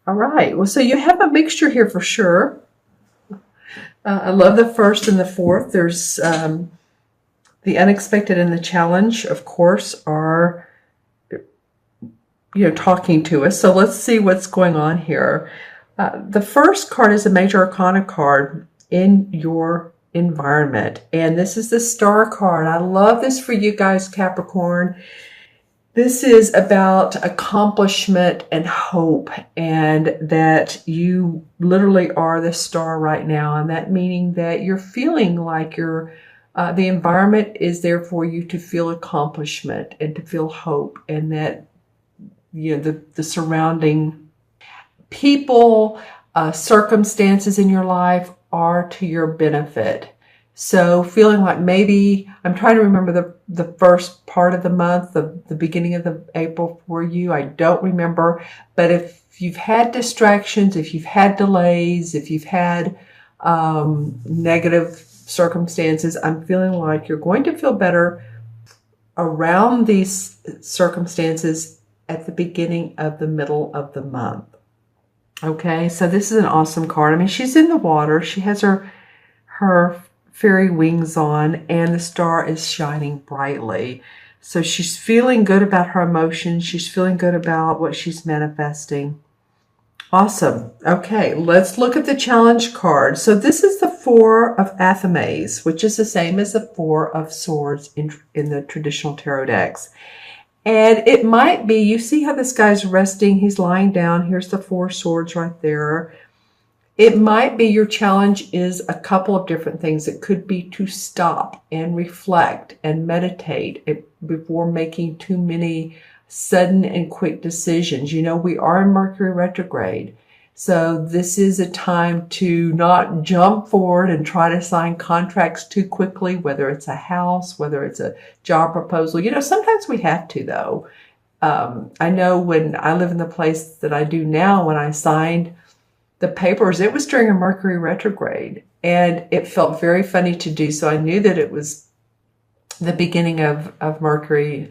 All right. Well, so you have a mixture here for sure. I love the first and the fourth. There's the unexpected and the challenge, of course, are talking to us. So let's see what's going on here. The first card is a major arcana card in your environment, and this is the star card. I love this for you guys, Capricorn. This is about accomplishment and hope, and that you literally are the star right now, and that meaning that you're feeling like the environment is there for you to feel accomplishment and to feel hope, and that the surrounding people, circumstances in your life are to your benefit. So feeling like maybe, I'm trying to remember the first part of the month, the beginning of the April for you. I don't remember. But if you've had distractions, if you've had delays, if you've had negative circumstances, I'm feeling like you're going to feel better around these circumstances at the beginning of the middle of the month. Okay, so this is an awesome card. I mean, she's in the water. She has her fairy wings on, and the star is shining brightly. So she's feeling good about her emotions. She's feeling good about what she's manifesting. Awesome. Okay, let's look at the challenge card. So this is the Four of Athames, which is the same as the Four of Swords in the traditional tarot decks. And it might be, you see how this guy's resting, he's lying down. Here's the Four Swords right there. It might be your challenge is a couple of different things. It could be to stop and reflect and meditate before making too many sudden and quick decisions. You know, we are in Mercury retrograde. So this is a time to not jump forward and try to sign contracts too quickly, whether it's a house, whether it's a job proposal. You know, sometimes we have to, though. I know when I live in the place that I do now, when I signed the papers, it was during a Mercury retrograde, and it felt very funny to do so. I knew that it was the beginning of Mercury.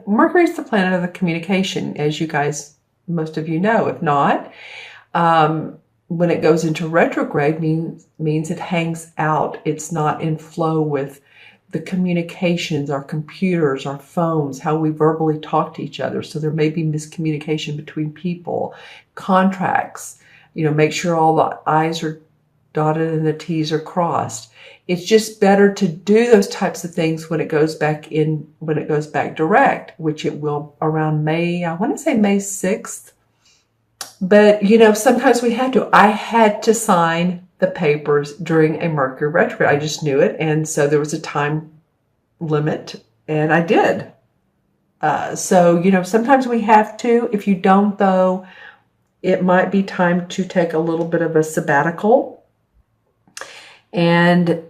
Mercury is the planet of the communication, as you guys, most of you know. If not, when it goes into retrograde, means it hangs out. It's not in flow with the communications, our computers, our phones, how we verbally talk to each other. So there may be miscommunication between people, contracts. You know, make sure all the I's are dotted and the T's are crossed. It's just better to do those types of things when it goes back direct, which it will around May, I want to say May 6th. But, you know, sometimes we had to. I had to sign the papers during a Mercury retrograde. I just knew it. And so there was a time limit, and I did. So, you know, sometimes we have to. If you don't, though, it might be time to take a little bit of a sabbatical and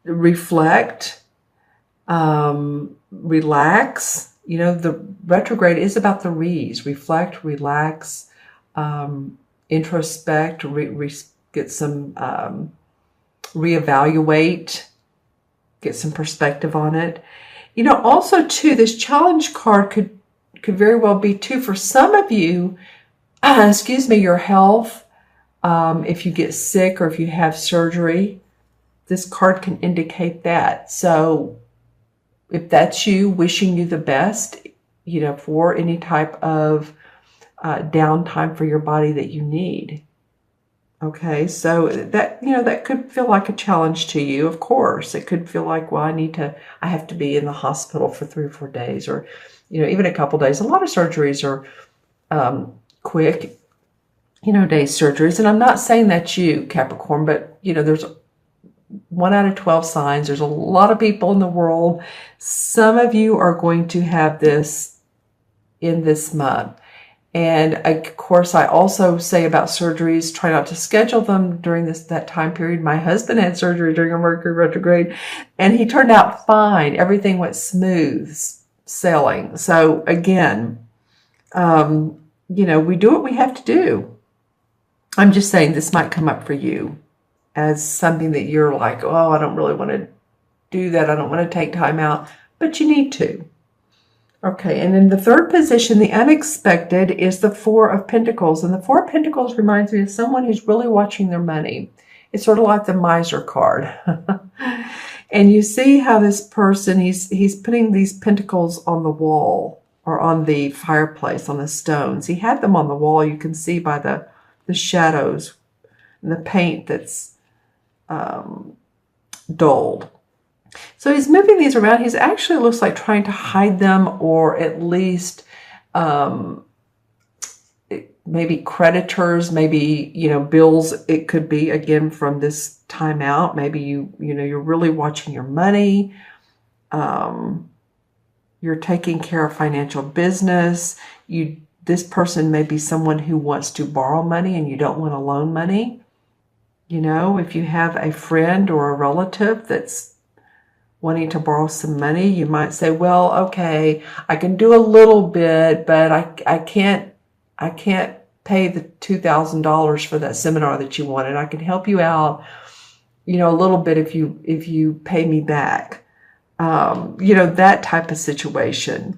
reflect, relax. You know, the retrograde is about the re's. Reflect, relax, introspect, get some, reevaluate, get some perspective on it. You know, also too, this challenge card could very well be too, for some of you, your health. If you get sick or if you have surgery, this card can indicate that. So if that's you, wishing you the best, you know, for any type of downtime for your body that you need. Okay, so that, you know, that could feel like a challenge to you. Of course, it could feel like, well, I have to be in the hospital for 3 or 4 days, or, you know, even a couple days. A lot of surgeries are quick, you know, day surgeries. And I'm not saying that's you, Capricorn, but, you know, there's 1 out of 12 signs. There's a lot of people in the world. Some of you are going to have this in this month. And of course, I also say about surgeries, try not to schedule them during that time period. My husband had surgery during a Mercury retrograde, and he turned out fine. Everything went smooth sailing. So again, you know, we do what we have to do. I'm just saying this might come up for you as something that you're like, oh, I don't really want to do that. I don't want to take time out, but you need to. Okay, and in the third position, the unexpected is the Four of Pentacles. And the Four of Pentacles reminds me of someone who's really watching their money. It's sort of like the miser card. And you see how this person, he's putting these pentacles on the wall or on the fireplace, on the stones. He had them on the wall. You can see by the shadows and the paint that's dulled. So he's moving these around. He's actually looks like trying to hide them, or at least maybe creditors, maybe, bills. It could be, again, from this time out. Maybe you're really watching your money. You're taking care of financial business. This person may be someone who wants to borrow money and you don't want to loan money. If you have a friend or a relative that's wanting to borrow some money, you might say, well, okay, I can do a little bit, but I can't pay the $2,000 for that seminar that you wanted. I can help you out, a little bit if you pay me back. That type of situation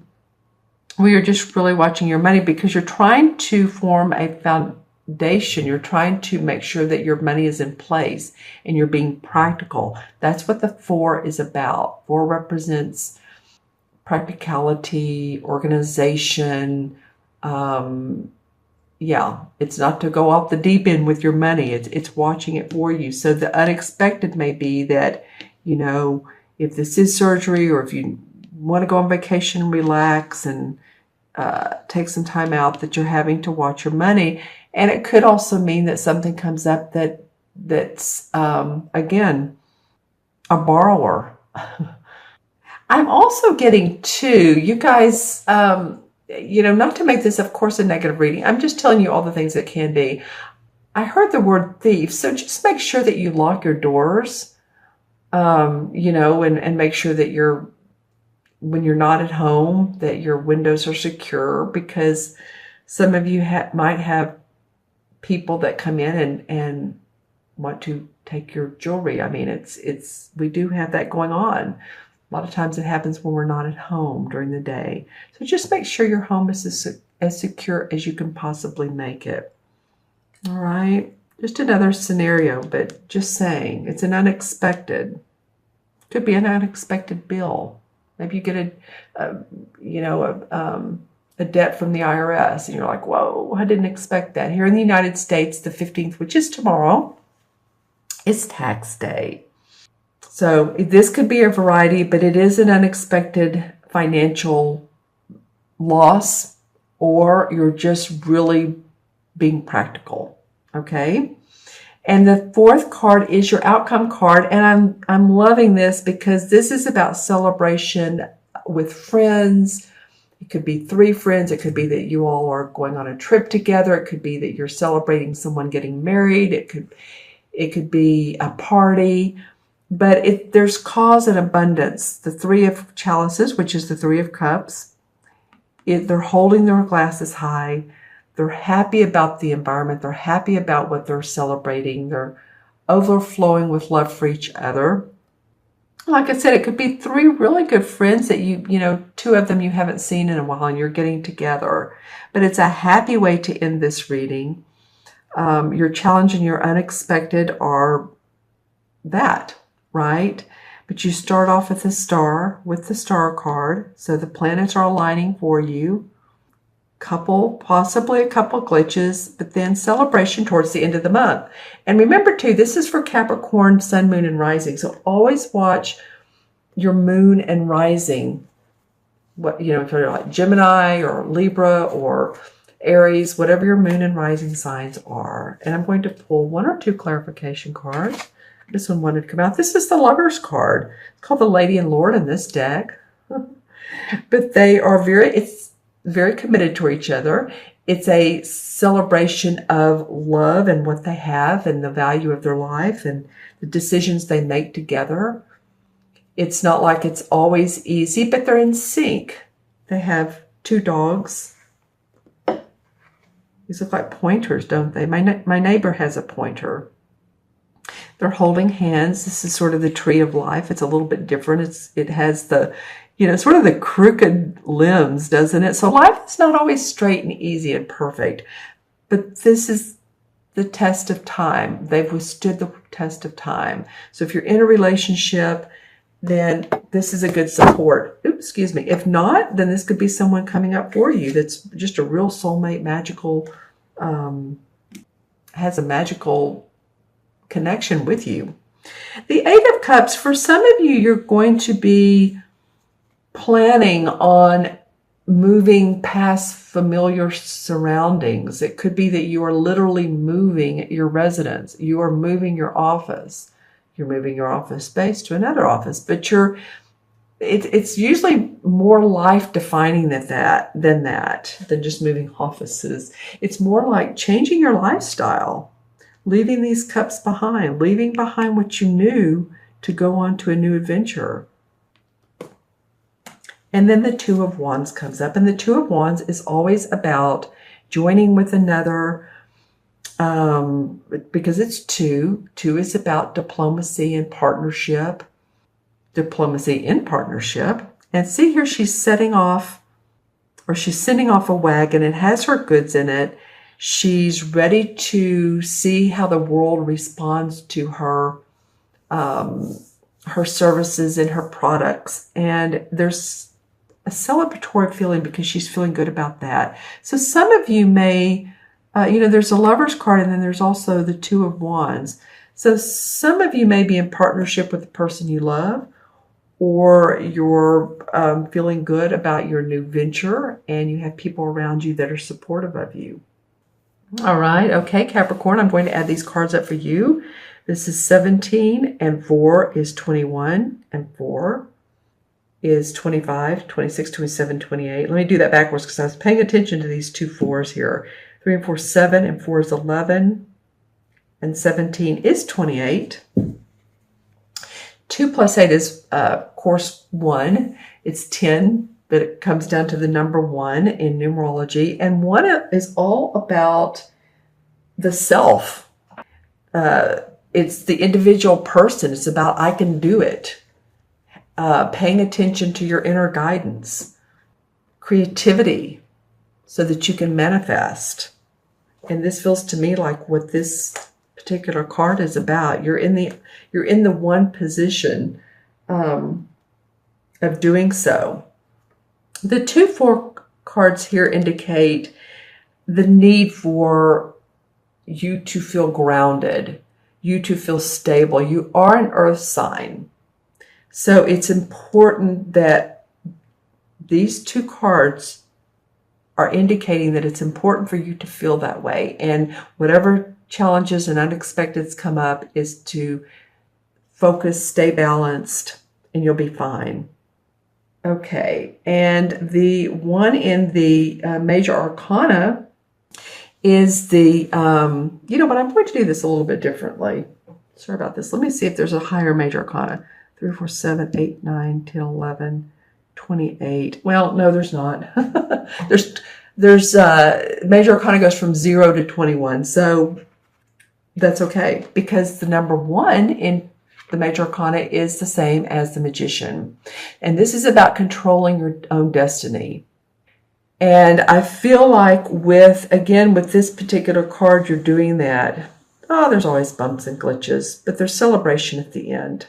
where you're just really watching your money because you're trying to form a foundation. You're trying to make sure that your money is in place and you're being practical. That's what the Four is about. Four represents practicality, organization. It's not to go off the deep end with your money. It's watching it for you. So the unexpected may be that, if this is surgery, or if you want to go on vacation and relax and take some time out, that you're having to watch your money. And it could also mean that something comes up that's again, a borrower. I'm also getting too, you guys, not to make this, of course, a negative reading. I'm just telling you all the things that can be. I heard the word thief. So just make sure that you lock your doors, and make sure that when you're not at home, that your windows are secure, because some of you might have people that come in and want to take your jewelry. I mean, we do have that going on. A lot of times it happens when we're not at home during the day. So just make sure your home is as secure as you can possibly make it. All right. Just another scenario, but just saying, it's an unexpected. Could be an unexpected bill. Maybe you get a debt from the IRS, and you're like, whoa, I didn't expect that. Here in the United States, the 15th, which is tomorrow, is tax day. So this could be a variety, but it is an unexpected financial loss, or you're just really being practical, okay? And the fourth card is your outcome card, and I'm loving this because this is about celebration with friends. It could be 3 friends. It could be that you all are going on a trip together. It could be that you're celebrating someone getting married. It could be a party. But there's cause and abundance. The 3 of chalices, which is the 3 of cups, they're holding their glasses high. They're happy about the environment. They're happy about what they're celebrating. They're overflowing with love for each other. Like I said, it could be 3 really good friends that 2 of them you haven't seen in a while and you're getting together. But it's a happy way to end this reading. Your challenge and your unexpected are that, right? But you start off with the star card. So the planets are aligning for you. Possibly a couple glitches, but then celebration towards the end of the month. And remember too, this is for Capricorn, Sun, Moon, and Rising. So always watch your Moon and Rising. If you're like Gemini or Libra or Aries, whatever your Moon and Rising signs are. And I'm going to pull 1 or 2 clarification cards. This one wanted to come out. This is the Lovers card. It's called the Lady and Lord in this deck. But they are very committed to each other. It's a celebration of love and what they have and the value of their life and the decisions they make together. It's not like it's always easy, but they're in sync. They have 2 dogs. These look like pointers, don't they? My neighbor has a pointer. They're holding hands. This is sort of the tree of life. It's a little bit different. It has the sort of the crooked limbs, doesn't it? So life is not always straight and easy and perfect, but this is the test of time. They've withstood the test of time. So if you're in a relationship, then this is a good support. Oops, excuse me. If not, then this could be someone coming up for you that's just a real soulmate, magical, has a magical connection with you. The Eight of Cups, for some of you, you're going to be planning on moving past familiar surroundings. It could be that you are literally moving your residence. You are moving your office. You're moving your office space to another office, but it's usually more life-defining than just moving offices. It's more like changing your lifestyle, leaving these cups behind, leaving behind what you knew to go on to a new adventure. And then the Two of Wands comes up, and the Two of Wands is always about joining with another, because it's two. Two is about diplomacy and partnership, diplomacy in partnership. And see here, she's sending off a wagon. It has her goods in it. She's ready to see how the world responds to her, her services and her products. And there's a celebratory feeling because she's feeling good about that. So some of you may, there's a Lover's card, and then there's also the Two of Wands. So some of you may be in partnership with the person you love, or you're feeling good about your new venture, and you have people around you that are supportive of you. All right. Okay, Capricorn, I'm going to add these cards up for you. This is 17, and 4 is 21, and 4 is 25, 26, 27, 28. Let me do that backwards because I was paying attention to these two 4s here. 3 and 4 is 7, and 4 is 11, and 17 is 28. 2 plus 8 is, of course, 1. It's 10, but it comes down to the number 1 in numerology. And 1 is all about the self. It's the individual person. It's about, I can do it. Paying attention to your inner guidance, creativity, so that you can manifest. And this feels to me like what this particular card is about. You're in the one position of doing so. The 2-4 cards here indicate the need for you to feel grounded, you to feel stable. You are an earth sign. So it's important that these 2 cards are indicating that it's important for you to feel that way. And whatever challenges and unexpecteds come up is to focus, stay balanced, and you'll be fine. Okay, and the one in the major arcana is the, but I'm going to do this a little bit differently. Sorry about this. Let me see if there's a higher major arcana. 3, 4, 7, 8, 9, 10, 11, 28. Well, no, there's not. there's major arcana goes from 0 to 21. So that's okay, because the number 1 in the major arcana is the same as the Magician. And this is about controlling your own destiny. And I feel like with this particular card, you're doing that. Oh, there's always bumps and glitches, but there's celebration at the end.